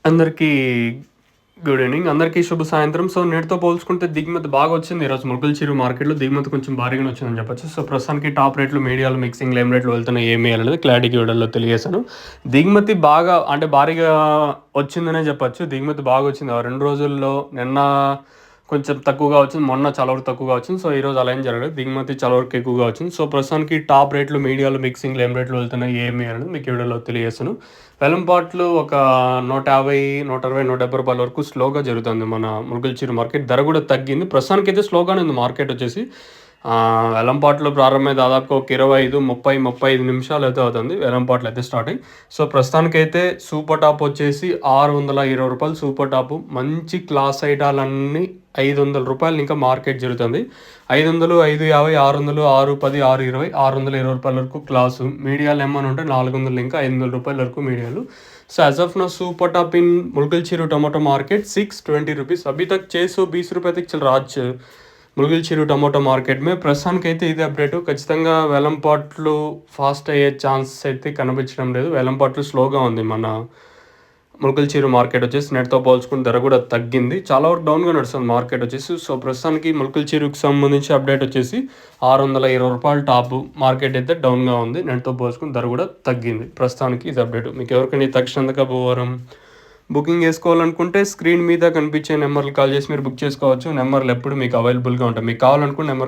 అందరికీ good evening. అందరికీ శుభ సాయంత్రం. సో, నేటితో పోల్చుకుంటే దిగుమతి బాగా వచ్చింది ఈరోజు ములకలచెరువు మార్కెట్‌లో. దిగుమతి కొంచెం భారీగానే వచ్చిందని చెప్పొచ్చు. సో, ప్రస్తుతానికి టాప్ రేట్లు, మీడియాలు, మిక్సింగ్‌లు ఏం రేట్లు వెళ్తున్నాయి, ఏమి అనేది క్లారిటీగా వీడియోలో తెలియజేశాను. దిగుమతి బాగా అంటే భారీగా వచ్చిందనే చెప్పొచ్చు. దిగుమతి బాగా వచ్చింది. ఆ 2 రోజుల్లో నిన్న కొంచెం తక్కువగా వచ్చింది. మొన్న చాలా వరకు తక్కువగా వచ్చింది. సో, ఈరోజు అలా ఏం జరగలేదు. దిగుమతి చాలా వరకు ఎక్కువగా వచ్చింది. సో, ప్రస్తుతానికి టాప్ రేట్లు, మీడియాలు, మిక్సింగ్‌లు ఏం రేట్లు వెళ్తున్నాయి, ఏమి అనేది మీకు ఈ వీడియోలో తెలియజేస్తాను. వెలంపాట్లు ఒక 150, 160, 170 రూపాయల వరకు స్లోగా జరుగుతుంది మన ములకలచెరువు మార్కెట్. ధర కూడా తగ్గింది. ప్రస్తుతానికైతే స్లోగానే ఉంది మార్కెట్ వచ్చేసి. వేలంపాట్లు ప్రారంభమై దాదాపుగా ఒక 25, 30, 35 నిమిషాలు అయితే అవుతుంది వేలంపాట్లు అయితే స్టార్టింగ్. సో, ప్రస్తుతానికైతే సూపర్ టాప్ వచ్చేసి ₹620 సూపర్ టాపు. మంచి క్లాస్ ఐటాలన్నీ ₹500 ఇంకా మార్కెట్ జరుగుతుంది. 500, 550, 600, 610, 620, ₹620 వరకు క్లాసు. మీడియాలు ఏమన్నా ఉంటే 400 ఇంకా ₹500 వరకు మీడియాలు. So, as of now super top in मुलकलचेरुవు टमाटो मार्केट ₹620 अभी तक ₹620 तक चल रहा आज ములకలచెరువు టమాటో మార్కెట్ మే. ప్రస్తుతానికైతే ఇది అప్డేటు. ఖచ్చితంగా వేలంపాట్లు ఫాస్ట్ అయ్యే ఛాన్సెస్ అయితే కనిపించడం లేదు. వేలంపాట్లు స్లోగా ఉంది మన ములకలచెరువు మార్కెట్ వచ్చేసి. నెట్తో పోల్చుకుని ధర కూడా తగ్గింది. చాలా వరకు డౌన్గా నడుస్తుంది మార్కెట్ వచ్చేసి. సో, ప్రస్తుతానికి ములకలచెరువుకి సంబంధించి అప్డేట్ వచ్చేసి ₹620 టాపు. మార్కెట్ అయితే డౌన్గా ఉంది. నెట్తో పోల్చుకుని ధర కూడా తగ్గింది. ప్రస్తుతానికి ఇది అప్డేటు. మీకు ఎవరికైనా తక్షణంగా భూవరం బుకింగ్ చేసుకోవాలనుకుంటే స్క్రీన్ మీద కనిపించే నెంబర్లు కాల్ చేసి మీరు బుక్ చేసుకోవచ్చు. నెంబర్లు ఎప్పుడు మీకు అవైలబుల్గా ఉంటాయి. మీకు కావాలనుకున్న నెంబర్